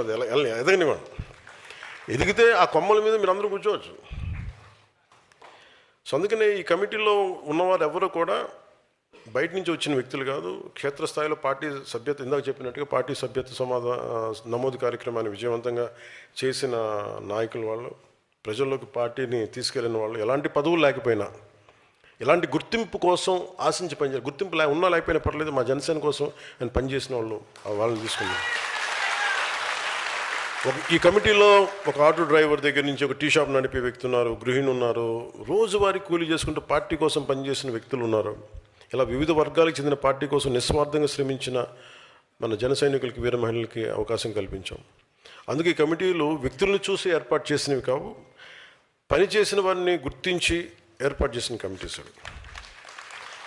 అది ఎదగనివ్వండి. ఎదిగితే ఆ కొమ్మల మీద మీరు అందరూ కూర్చోవచ్చు. సో అందుకనే ఈ కమిటీలో ఉన్నవారు ఎవరు కూడా బయట నుంచి వచ్చిన వ్యక్తులు కాదు. క్షేత్రస్థాయిలో పార్టీ సభ్యత, ఇందాక చెప్పినట్టుగా పార్టీ సభ్యత నమోదు కార్యక్రమాన్ని విజయవంతంగా చేసిన నాయకులు వాళ్ళు, ప్రజల్లోకి పార్టీని తీసుకెళ్లిన వాళ్ళు, ఎలాంటి పదవులు లేకపోయినా, ఎలాంటి గుర్తింపు కోసం ఆశించి పనిచేయాలి, గుర్తింపు ఉన్నా లేకపోయినా పర్లేదు, మా జనసేన కోసం నేను పనిచేసిన వాళ్ళు వాళ్ళని తీసుకున్నాను. ఈ కమిటీలో ఒక ఆటో డ్రైవర్ దగ్గర నుంచి ఒక టీ షాప్ నడిపే వ్యక్తి ఉన్నారు, గృహిణి ఉన్నారు, రోజువారీ కూలీ చేసుకుంటూ పార్టీ కోసం పనిచేసిన వ్యక్తులు ఉన్నారు. ఇలా వివిధ వర్గాలకు చెందిన పార్టీ కోసం నిస్వార్థంగా శ్రమించిన మన జన సైనికులకి, వీర మహిళలకి అవకాశం కల్పించాం. అందుకే ఈ కమిటీలు వ్యక్తులను చూసి ఏర్పాటు చేసినవి కావు, పనిచేసిన వారిని గుర్తించి ఏర్పాటు చేసిన కమిటీస్ అవి.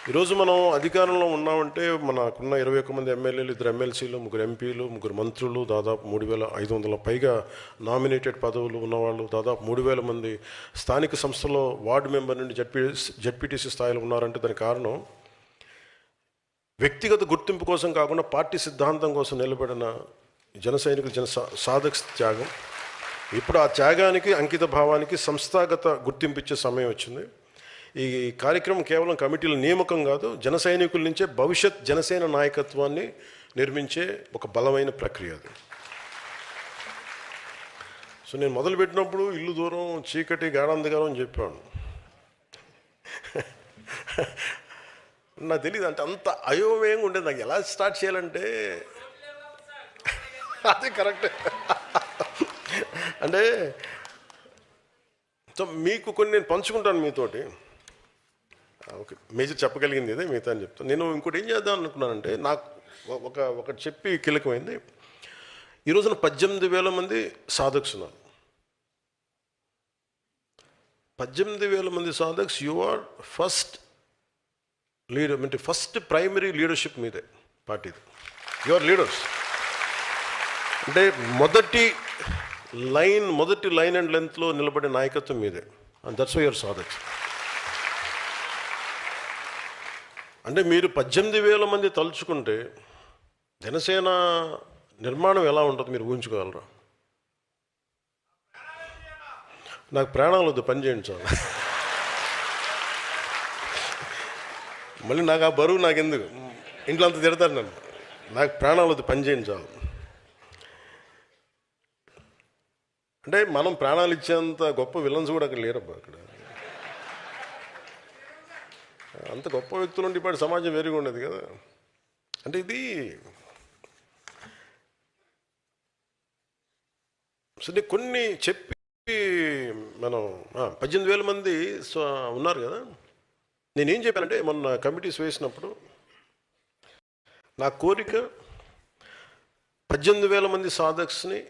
ఈరోజు మనం అధికారంలో ఉన్నామంటే మనకున్న 21 మంది ఎమ్మెల్యేలు, 2 ఎమ్మెల్సీలు, 3 ఎంపీలు, 3 మంత్రులు, దాదాపు 3500 పైగా నామినేటెడ్ పదవులు ఉన్నవాళ్ళు, దాదాపు 3000 మంది స్థానిక సంస్థలో వార్డు మెంబర్ నుండి జడ్పీటీసీ స్థాయిలో ఉన్నారంటే దానికి కారణం వ్యక్తిగత గుర్తింపు కోసం కాకుండా పార్టీ సిద్ధాంతం కోసం నిలబడిన జన సైనికులు, సాధక త్యాగం. ఇప్పుడు ఆ త్యాగానికి, అంకిత భావానికి సంస్థాగత గుర్తింపు ఇచ్చే సమయం వచ్చింది. ఈ కార్యక్రమం కేవలం కమిటీల నియామకం కాదు, జన సైనికుల నుంచే భవిష్యత్ జనసేన నాయకత్వాన్ని నిర్మించే ఒక బలమైన ప్రక్రియ అది. సో నేను మొదలుపెట్టినప్పుడు ఇల్లు దూరం, చీకటి, గాఢాంధకారం అని చెప్పాను. నాకు తెలియదు, అంటే అంత అయోమయంగా ఉండేది. నాకు ఎలా స్టార్ట్ చేయాలంటే అదే కరెక్ట్. అంటే సో మీకు కొన్ని నేను పంచుకుంటాను మీతోటి. ఓకే, మేజర్ చెప్పగలిగింది ఇదే, మిగతా అని చెప్తాను. నేను ఇంకోటి ఏం చేద్దాం అనుకున్నానంటే, నాకు ఒకటి చెప్పి కీలకమైంది. ఈ రోజున 18,000 మంది సాధక్స్ ఉన్నారు. 18,000 మంది సాధక్స్. యు ఆర్ ఫస్ట్ లీడర్, అంటే ఫస్ట్ ప్రైమరీ లీడర్షిప్ మీదే పార్టీది. You are leaders. అంటే మొదటి లైన్ అండ్ లెంత్లో నిలబడే నాయకత్వం మీదే. అండ్ దట్స్ వై యువర్ సాధక్స్. అంటే మీరు 18,000 మంది తలుచుకుంటే జనసేన నిర్మాణం ఎలా ఉంటుంది మీరు ఊహించుకోగలరా? నాకు ప్రాణాలు వద్దు, పని చేయండి చాలు. మళ్ళీ నాకు ఆ బరువు నాకు ఎందుకు, ఇంట్లో అంత తిడతారు నన్ను. నాకు ప్రాణాలు వద్దు, పని చేయండి చాలు. అంటే మనం ప్రాణాలు ఇచ్చేంత గొప్ప విలన్స్ కూడా అక్కడ లేరబ్బా. అక్కడ అంత గొప్ప వ్యక్తులు ఉంటే ఇప్పటి సమాజం వేరుగా ఉండేది కదా. అంటే ఇది సరే కొన్ని చెప్పి మనం 18,000 మంది ఉన్నారు కదా. నేనేం చెప్పానంటే, మొన్న కమిటీస్ వేసినప్పుడు నా కోరిక 18,000 మంది సాధక్స్ని